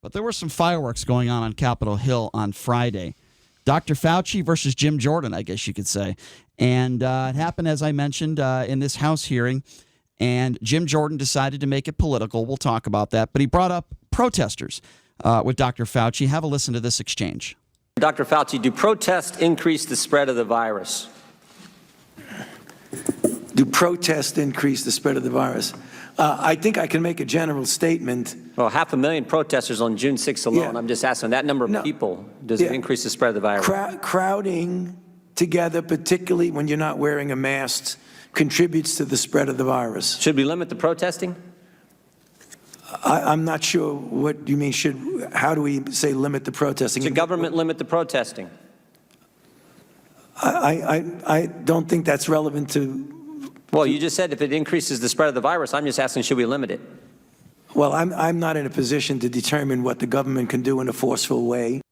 But there were some fireworks going on Capitol Hill on Friday. Dr. Fauci versus Jim Jordan, I guess you could say. And it happened, as I mentioned, in this House hearing. And Jim Jordan decided to make it political. We'll talk about that. But he brought up protesters with Dr. Fauci. Have a listen to this exchange. Dr. Fauci, do protests increase the spread of the virus? Do protests increase the spread of the virus? I think I can make a general statement. Well, 500,000 protesters on June 6th alone. Yeah. I'm just asking that number of people, does it increase the spread of the virus? Crowding together, particularly when you're not wearing a mask, contributes to the spread of the virus. Should we limit the protesting? I'm not sure what you mean. How do we say limit the protesting? Should government limit the protesting? I don't think that's relevant to. Well, you just said if it increases the spread of the virus. I'm just asking, should we limit it? Well, I'm not in a position to determine what the government can do in a forceful way.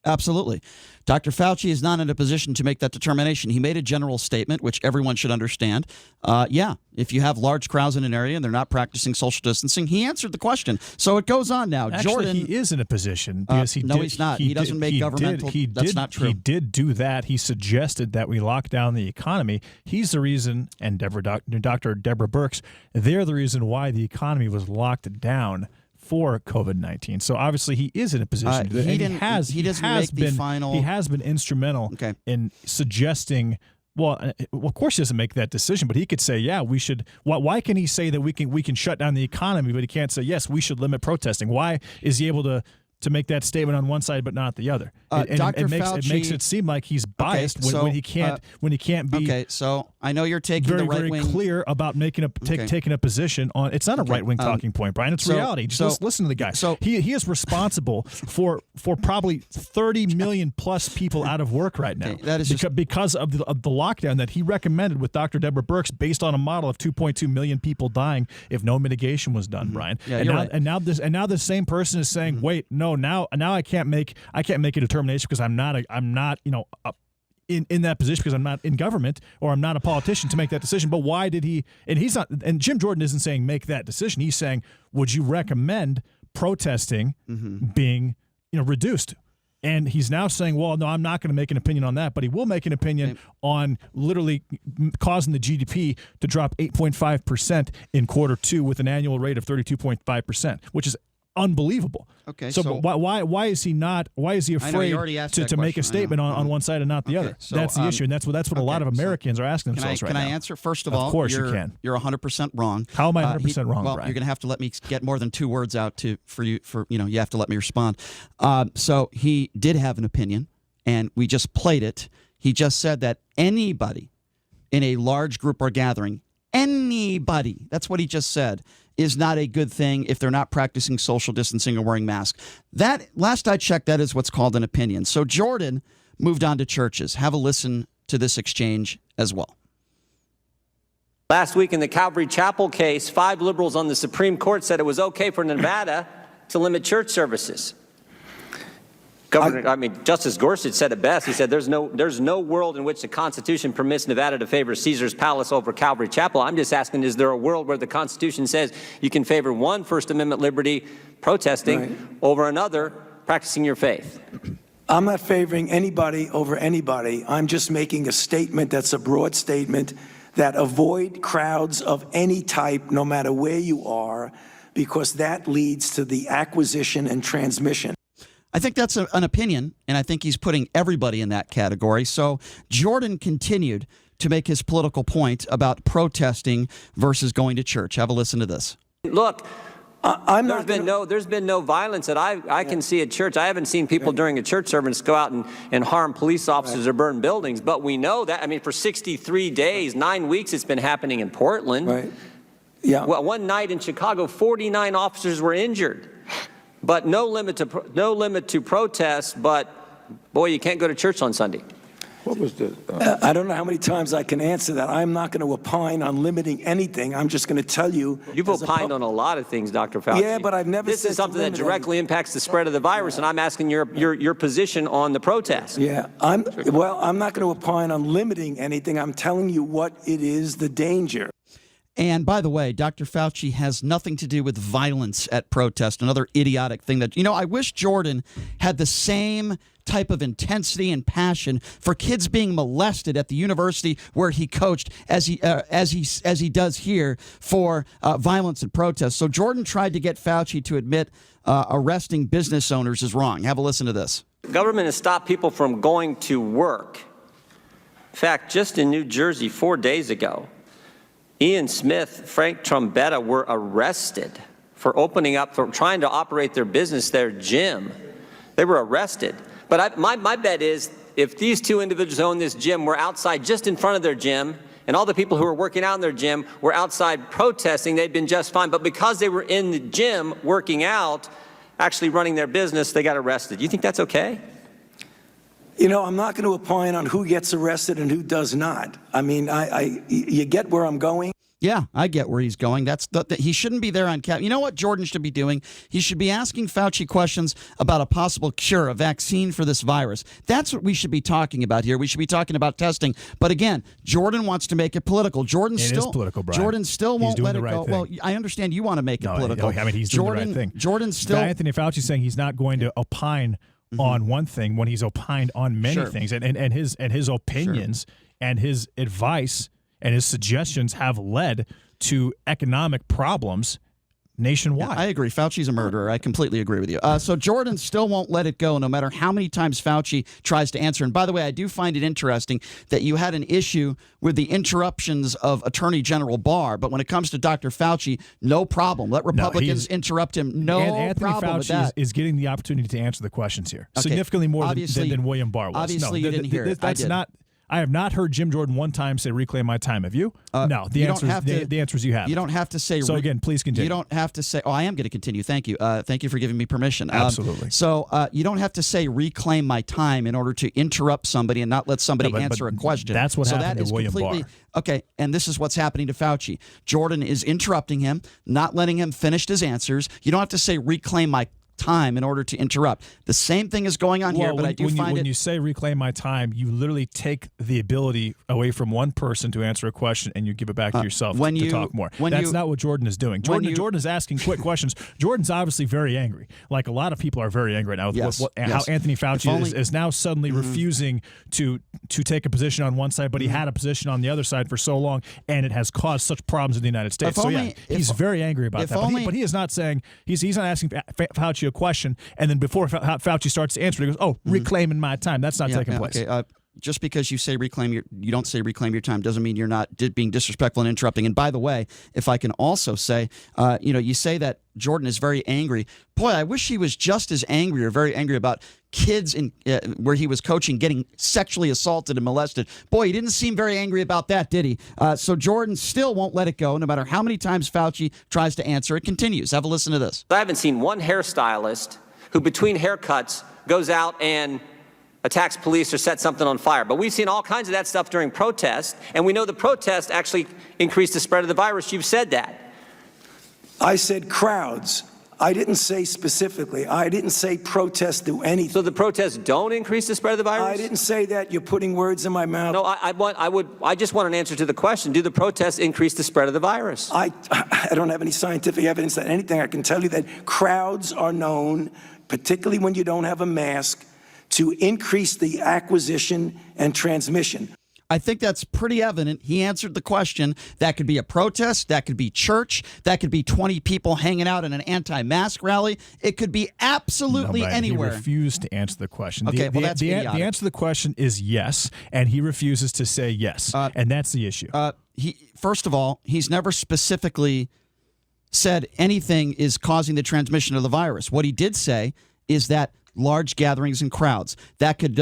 Absolutely. Dr. Fauci is not in a position to make that determination. He made a general statement, which everyone should understand. If you have large crowds in an area and they're not practicing social distancing, he answered the question. So it goes on now. Actually, Jordan, he is in a position because he's not. He doesn't make governmental. That's not true. He did do that. He suggested that we lock down the economy. He's the reason, and Dr. Deborah Birx, they're the reason why the economy was locked down for COVID-19. So obviously he is in a position to do that. He has been instrumental in suggesting, well, of course he doesn't make that decision, but he could say, yeah, we should. Why can he say that we can shut down the economy, but he can't say, yes, we should limit protesting? Why is he able to make that statement on one side but not the other? Dr. Fauci, it makes it seem like he's biased when he can't be. Okay, so I know you're taking the right wing. Very clear about taking a position on. It's not a right wing talking point, Brian. It's reality. Just listen to the guy. So he is responsible for probably 30 million plus people out of work right now. That is because of the lockdown that he recommended with Dr. Deborah Birx, based on a model of 2.2 million people dying if no mitigation was done, Brian. Yeah, and now the same person is saying, wait, no, now I can't make a determination because I'm not in that position because I'm not in government or I'm not a politician to make that decision. But why did he? And he's not. And Jim Jordan isn't saying make that decision. He's saying, would you recommend protesting being reduced? And he's now saying, well, no, I'm not going to make an opinion on that, but he will make an opinion on literally causing the GDP to drop 8.5% in Q2 with an annual rate of 32.5%, which is unbelievable. Okay. So why is he not? Why is he afraid to make a statement on one side and not the other? So, that's the issue, and that's what a lot of Americans are asking themselves right now. Can I answer? First of all, of course you can. You're 100% wrong. How am I 100% wrong, Well, Brian? you're going to have to let me get more than 2 words out you have to let me respond. So he did have an opinion, and we just played it. He just said that anybody in a large group or gathering, anybody, that's what he just said, is not a good thing if they're not practicing social distancing or wearing masks. That, last I checked, that is what's called an opinion. So Jordan moved on to churches. Have a listen to this exchange as well. Last week in the Calvary Chapel case, 5 liberals on the Supreme Court said it was okay for Nevada to limit church services. Justice Gorsuch said it best. He said there's no world in which the Constitution permits Nevada to favor Caesar's Palace over Calvary Chapel. I'm just asking, is there a world where the Constitution says you can favor one First Amendment liberty, protesting, over another, practicing your faith? I'm not favoring anybody over anybody. I'm just making a statement that's a broad statement that avoid crowds of any type, no matter where you are, because that leads to the acquisition and transmission. I think that's an opinion, and I think he's putting everybody in that category. So Jordan continued to make his political point about protesting versus going to church. Have a listen to this. Look, there's been no violence that I can see at church. I haven't seen people during a church service go out and harm police officers or burn buildings. But we know that, for 63 days, 9 weeks, it's been happening in Portland. Right. Yeah. Well, one night in Chicago, 49 officers were injured. But no limit to protest. But boy, you can't go to church on Sunday. What was the? I don't know how many times I can answer that. I'm not going to opine on limiting anything. I'm just going to tell you. You've opined on a lot of things, Dr. Fauci. Yeah, but I've never. This is something that directly impacts the spread of the virus, and I'm asking your position on the protest. Yeah, I'm not going to opine on limiting anything. I'm telling you what it is, the danger. And by the way, Dr. Fauci has nothing to do with violence at protest, another idiotic thing that, I wish Jordan had the same type of intensity and passion for kids being molested at the university where he coached as he does here for violence and protest. So Jordan tried to get Fauci to admit arresting business owners is wrong. Have a listen to this. Government has stopped people from going to work. In fact, just in New Jersey 4 days ago, Ian Smith, Frank Trombetta were arrested for trying to operate their business, their gym. They were arrested. But my bet is if these two individuals who own this gym were outside just in front of their gym, and all the people who were working out in their gym were outside protesting, they'd been just fine. But because they were in the gym working out, actually running their business, they got arrested. You think that's okay? I'm not going to opine on who gets arrested and who does not. I mean, you get where I'm going? Yeah, I get where he's going. He shouldn't be there on cap. You know what Jordan should be doing? He should be asking Fauci questions about a possible cure, a vaccine for this virus. That's what we should be talking about here. We should be talking about testing. But again, Jordan wants to make it political. It is political, Brian. Jordan still won't let it go. Thing. Well, I understand you want to make it political. I mean, he's doing the right thing. Jordan still. Anthony Fauci saying he's not going to opine on one thing when he's opined on many things, and his opinions and his advice and his suggestions have led to economic problems nationwide. Yeah, I agree. Fauci's a murderer. I completely agree with you. So Jordan still won't let it go no matter how many times Fauci tries to answer. And by the way, I do find it interesting that you had an issue with the interruptions of Attorney General Barr, but when it comes to Dr. Fauci, no problem. Let Republicans interrupt him. Anthony problem with that. Fauci is getting the opportunity to answer the questions here. Significantly more than William Barr was. Obviously, you didn't hear it. That's not. I have not heard Jim Jordan one time say reclaim my time. Have you? No. The answer is you have. You don't have to say. So again, please continue. You don't have to say. Oh, I am going to continue. Thank you. Thank you for giving me permission. Absolutely. So you don't have to say reclaim my time in order to interrupt somebody and not let somebody answer a question. That's what happened to William Barr. Okay, and this is what's happening to Fauci. Jordan is interrupting him, not letting him finish his answers. You don't have to say reclaim my time in order to interrupt. The same thing is going on here, but I do find when you say reclaim my time, you literally take the ability away from one person to answer a question and you give it back to yourself to talk more. That's not what Jordan is doing. Jordan is asking quick questions. Jordan's obviously very angry. Like a lot of people are very angry right now with how Anthony Fauci is now suddenly refusing to take a position on one side, but he had a position on the other side for so long, and it has caused such problems in the United States. He's very angry about that. But he is not saying he's not asking Fauci a question, and then before Fauci starts to answer, he goes, "Oh, reclaiming my time." That's not taking place. Okay. Just because you say you don't say reclaim your time doesn't mean you're not being disrespectful and interrupting. And by the way, if I can also say, you say that Jordan is very angry. Boy, I wish he was just as angry or very angry about kids where he was coaching getting sexually assaulted and molested. Boy, he didn't seem very angry about that, did he? So Jordan still won't let it go, no matter how many times Fauci tries to answer. It continues. Have a listen to this. I haven't seen one hairstylist who between haircuts goes out and attacks police or sets something on fire. But we've seen all kinds of that stuff during protests, and we know the protest actually increased the spread of the virus. You've said that. I said crowds. I didn't say specifically. I didn't say protests do anything. So the protests don't increase the spread of the virus? I didn't say that. You're putting words in my mouth. No, I just want an answer to the question. Do the protests increase the spread of the virus? I don't have any scientific evidence that anything. I can tell you that crowds are known, particularly when you don't have a mask, to increase the acquisition and transmission. I think that's pretty evident. He answered the question. That could be a protest. That could be church. That could be 20 people hanging out in an anti-mask rally. It could be absolutely anywhere. He refused to answer the question. Okay, that's the answer to the question is yes, and he refuses to say yes, and that's the issue. First of all, he's never specifically said anything is causing the transmission of the virus. What he did say is that large gatherings and crowds, that could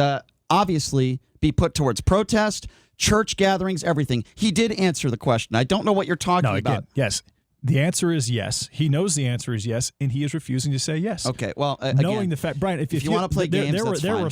obviously be put towards protest, church gatherings, everything. He did answer the question. I don't know what you're talking about. Yes. The answer is yes. He knows the answer is yes, and he is refusing to say yes. Okay, well, knowing the fact, Brian, if you want to play games, there were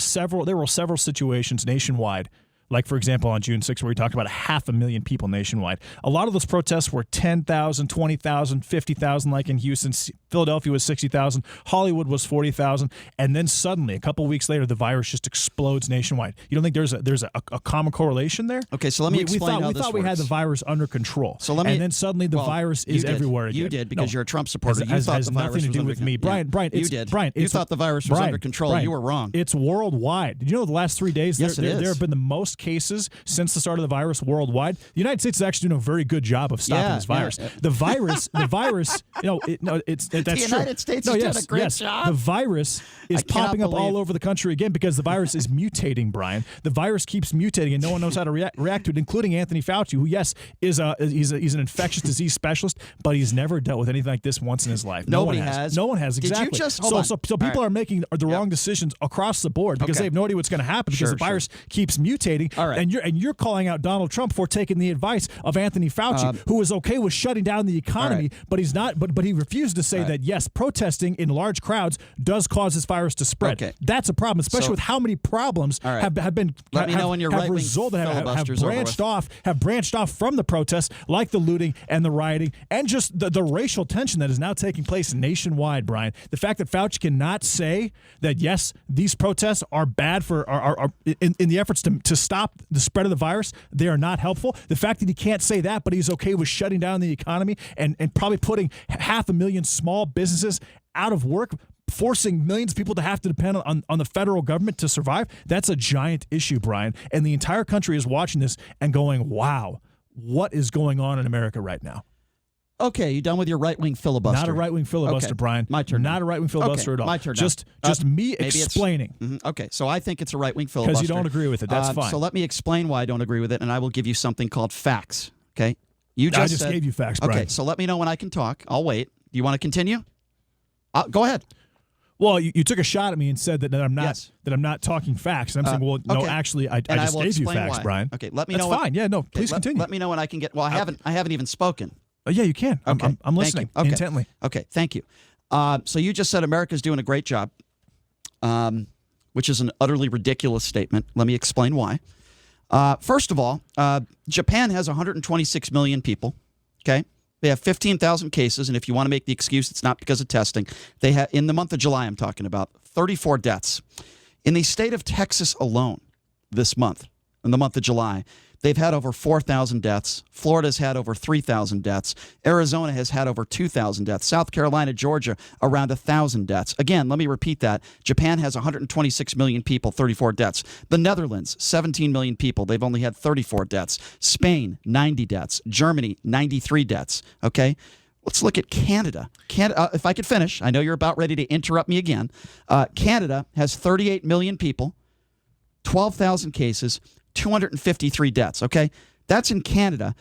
several situations nationwide, like, for example, on June 6th, where we talked about 500,000 people nationwide. A lot of those protests were 10,000, 20,000, 50,000, like in Houston. Philadelphia was 60,000. Hollywood was 40,000. And then suddenly, a couple weeks later, the virus just explodes nationwide. You don't think there's a common correlation there? Okay, so let me explain how this works. We thought we had the virus under control. So and then suddenly the virus is everywhere again. You did, because you're a Trump supporter. Has nothing to do with me. Brian, you did. Brian, you thought the virus was under control. Brian, you were wrong. It's worldwide. Did you know the last 3 days Yes, there have been the most cases since the start of the virus worldwide? The United States is actually doing a very good job of stopping this virus. The virus, that's true. The United States has done a great job. The virus is popping up all over the country again because the virus is mutating, Brian. The virus keeps mutating, and no one knows how to react to it, including Anthony Fauci, who, yes, he's an infectious disease specialist, but he's never dealt with anything like this once in his life. Nobody has. No one has. Exactly. Did you just So people are making the wrong decisions across the board because they have no idea what's going to happen because the virus keeps mutating. All right. And you're calling out Donald Trump for taking the advice of Anthony Fauci, who is okay with shutting down the economy, but he's not. But he refused to say that yes, protesting in large crowds does cause this virus to spread. Okay. That's a problem, especially with how many problems have been Let me know when your right-wing have branched off from the protests, like the looting and the rioting and just the racial tension that is now taking place nationwide. Brian, the fact that Fauci cannot say that yes, these protests are bad are in the efforts to stop the spread of the virus, they are not helpful. The fact that he can't say that, but he's okay with shutting down the economy and probably putting 500,000 small businesses out of work, forcing millions of people to have to depend on the federal government to survive, that's a giant issue, Brian. And the entire country is watching this and going, wow, what is going on in America right now? Okay, you done with your right-wing filibuster? Not a right-wing filibuster, Brian. My turn. Not a right-wing filibuster at all. My turn. Just me explaining. Okay, so I think it's a right-wing filibuster. Because you don't agree with it. That's fine. So let me explain why I don't agree with it, and I will give you something called facts. Okay? I just gave you facts, Brian. Okay, so let me know when I can talk. I'll wait. Do you want to continue? Go ahead. Well, you took a shot at me and said that I'm not talking facts. And I'm saying, well, no, actually, I just gave you facts, why. Brian. Okay, let me know. That's fine. Yeah, no, please continue. Let me know when I can get. Well, I haven't even spoken. Yeah, you can. Okay. I'm listening intently. Okay, thank you. So you just said America's doing a great job, which is an utterly ridiculous statement. Let me explain why. First of all, Japan has 126 million people. Okay, they have 15,000 cases, and if you want to make the excuse it's not because of testing, they have in the month of July. I'm talking about 34 deaths in the state of Texas alone this month. In the month of July, they've had over 4,000 deaths. Florida's had over 3,000 deaths. Arizona has had over 2,000 deaths. South Carolina, Georgia, around 1,000 deaths. Again, let me repeat that. Japan has 126 million people, 34 deaths. The Netherlands, 17 million people. They've only had 34 deaths. Spain, 90 deaths. Germany, 93 deaths. Okay? Let's look at Canada. If I could finish, I know you're about ready to interrupt me again. Canada has 38 million people, 12,000 cases, 253 deaths, okay? That's in Canada.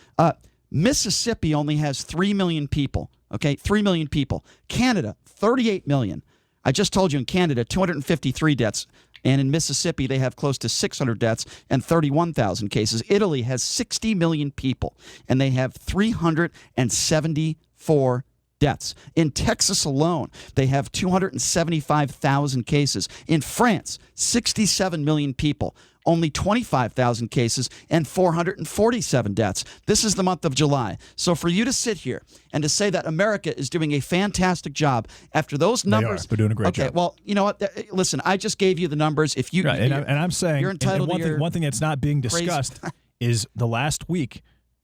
Mississippi only has 3 million people, okay? 3 million people. Canada, 38 million. I just told you in Canada, 253 deaths. And in Mississippi, they have close to 600 deaths and 31,000 cases. Italy has 60 million people, and they have 374 deaths. In Texas alone, they have 275,000 cases. In France, 67 million people, only 25,000 cases and 447 deaths. This is the month of July. So for you to sit here and to say that America is doing a fantastic job after those numbers, they're doing a great job. Okay, well, you know what? Listen, I just gave you the numbers. If you, and I'm saying, you're entitled and one thing that's not being discussed is the last week.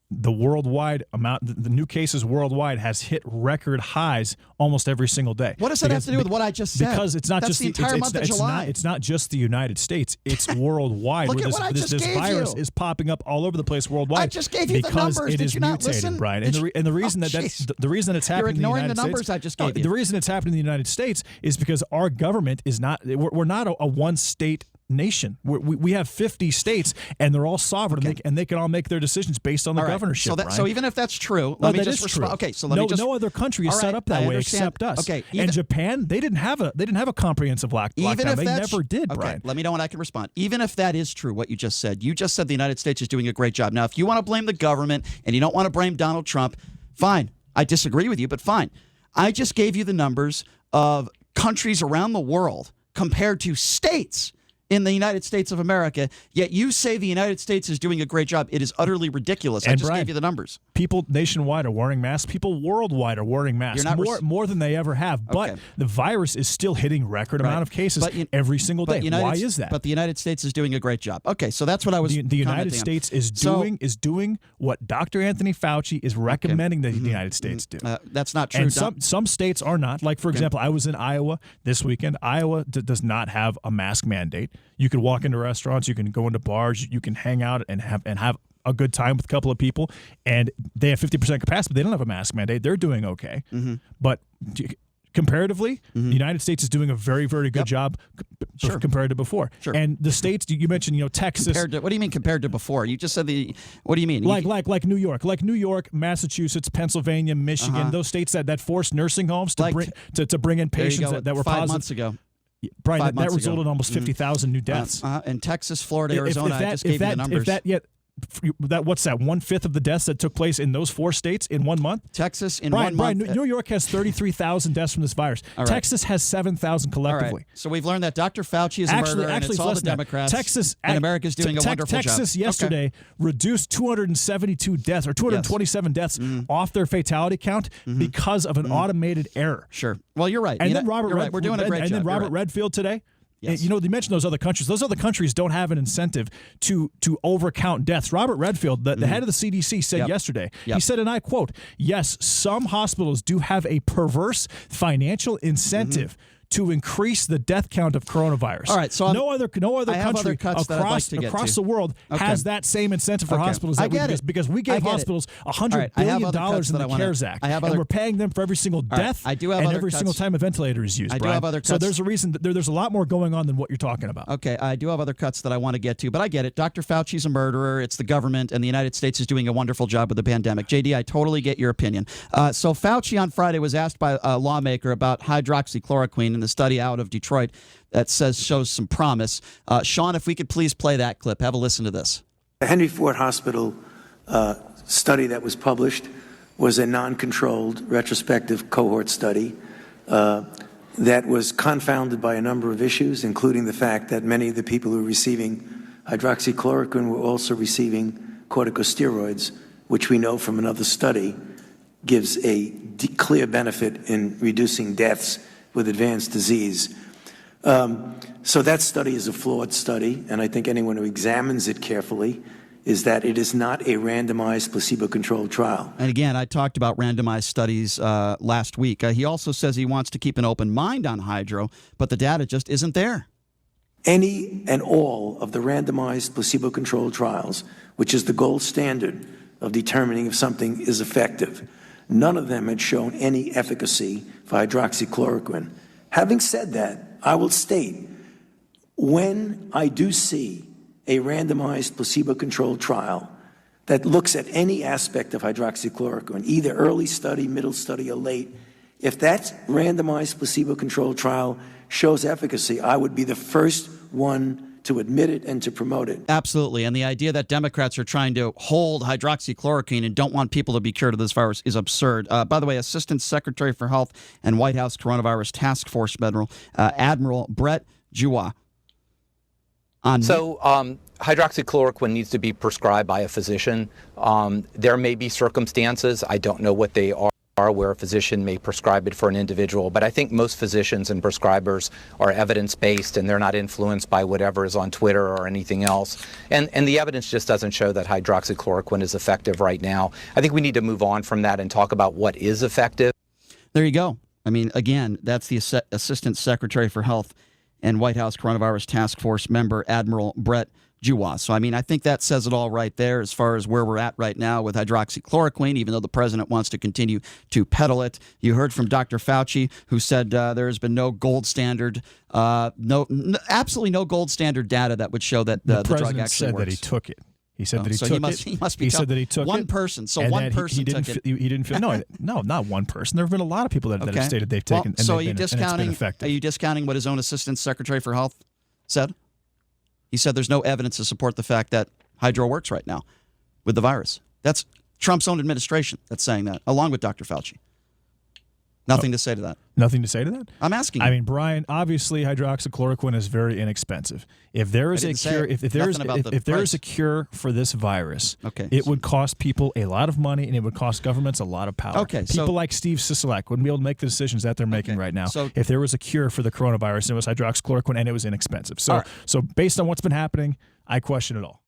The worldwide amount, the new cases worldwide has hit record highs almost every single day. What does that have to do with what I just said? Because it's not just the entire month of July. It's not just the United States. It's worldwide. Look at what I just gave you. This virus is popping up all over the place worldwide. I just gave you the numbers. Because it is mutating, Brian. And the reason the reason it's happening in the United States. You're ignoring the numbers I just gave you. The reason it's happening in the United States is because our government is not. We're not a one-state nation. We have 50 states, and they're all sovereign, and they can all make their decisions based on the governorship. So even if that's true, let me just respond. Okay, so let me just. No other country is set up that way except us. Okay, and Japan, they didn't have a comprehensive lockdown. They never did, Brian. Let me know when I can respond. Even if that is true, what you just said the United States is doing a great job. Now, if you want to blame the government and you don't want to blame Donald Trump, fine. I disagree with you, but fine. I just gave you the numbers of countries around the world compared to states in the United States of America, yet you say the United States is doing a great job. It is utterly ridiculous. And I just Brian, gave you the numbers. People nationwide are wearing masks. People worldwide are wearing masks more than they ever have. But Okay. the virus is still hitting record amount of cases every single day. Why is that? But the United States is doing a great job. Okay, so that's what I was. The United States is doing what Dr. Anthony Fauci is recommending that the United States do. That's not true. And some states are not. Like, for example, I was in Iowa this weekend. Iowa does not have a mask mandate. You can walk into restaurants, you can go into bars, you can hang out and have a good time with a couple of people, and they have 50% capacity, but they don't have a mask mandate. They're doing okay. But comparatively, the United States is doing a very, very good job compared to before. And the states you mentioned, Texas. What do you mean compared to before? You just said what do you mean? Like New York, Massachusetts, Pennsylvania, Michigan, those states that forced nursing homes to bring in patients that were 5 positive. months ago. Brian, that resulted in almost 50,000 new deaths. In Texas, Florida, Arizona, I just gave you the numbers. What's that? 1/5 of the deaths that took place in those 4 states in 1 month. Texas in 1 month. New York has 33,000 deaths from this virus. Right. Texas has 7,000 collectively. Right. So we've learned that Dr. Fauci is a murderer, and it's all the Democrats. And America's doing a wonderful job. Texas yesterday reduced 272 deaths or 227 deaths off their fatality count because of an automated error. Sure. Well, you're right. And then we're doing a great job. And then Robert Redfield today. Yes. You mentioned those other countries. Those other countries don't have an incentive to overcount deaths. Robert Redfield, the head of the CDC, said yesterday, he said, and I quote, "Yes, some hospitals do have a perverse financial incentive to increase the death count of coronavirus." All right, so no other country across the world has that same incentive for hospitals. Because we gave hospitals $100 billion in the CARES Act, and we're paying them for every single death and every single time a ventilator is used. I do have other cuts. So there's a reason. There's a lot more going on than what you're talking about. Okay, I do have other cuts that I want to get to, but I get it. Dr. Fauci's a murderer. It's the government, and the United States is doing a wonderful job with the pandemic. JD, I totally get your opinion. So Fauci on Friday was asked by a lawmaker about hydroxychloroquine in the study out of Detroit that shows some promise. Sean, if we could please play that clip. Have a listen to this. The Henry Ford Hospital study that was published was a non-controlled retrospective cohort study that was confounded by a number of issues, including the fact that many of the people who were receiving hydroxychloroquine were also receiving corticosteroids, which we know from another study gives a clear benefit in reducing deaths with advanced disease. So that study is a flawed study, and I think anyone who examines it carefully is that it is not a randomized placebo-controlled trial. And again, I talked about randomized studies last week. He also says he wants to keep an open mind on hydro, but the data just isn't there. Any and all of the randomized placebo-controlled trials, which is the gold standard of determining if something is effective, none of them had shown any efficacy for hydroxychloroquine. Having said that, I will state, when I do see a randomized placebo-controlled trial that looks at any aspect of hydroxychloroquine, either early study, middle study, or late, if that randomized placebo-controlled trial shows efficacy, I would be the first one to admit it and to promote it. Absolutely. And the idea that Democrats are trying to hold hydroxychloroquine and don't want people to be cured of this virus is absurd. By the way, Assistant Secretary for Health and White House Coronavirus Task Force Admiral Brett Giroir. Hydroxychloroquine needs to be prescribed by a physician. There may be circumstances, I don't know what they are, where a physician may prescribe it for an individual, but I think most physicians and prescribers are evidence-based and they're not influenced by whatever is on Twitter or anything else. And the evidence just doesn't show that hydroxychloroquine is effective right now. I think we need to move on from that and talk about what is effective. There you go. I mean, again, that's the Assistant Secretary for Health and White House Coronavirus Task Force member, Admiral Brett Giroir. So, I mean, I think that says it all right there as far as where we're at right now with hydroxychloroquine, even though the president wants to continue to peddle it. You heard from Dr. Fauci, who said there has been no gold standard, absolutely no gold standard data that would show that the drug actually said works. that he took it. He said that he so took he must be he said that he took one it, person. So and one person took it. He didn't feel no, not one person. There have been a lot of people that have stated they've taken. Well, so are you and it's been effective. Are you discounting what his own Assistant Secretary for Health said? He said there's no evidence to support the fact that hydro works right now with the virus. That's Trump's own administration that's saying that, along with Dr. Fauci. Nothing to say to that. Nothing to say to that? I'm asking. I mean, Brian, obviously hydroxychloroquine is very inexpensive. If there is a cure, if there is a cure for this virus, it would cost people a lot of money and it would cost governments a lot of power. People like Steve Sisolak wouldn't be able to make the decisions that they're making right now. So, if there was a cure for the coronavirus, it was hydroxychloroquine and it was inexpensive. So based on what's been happening, I question it all.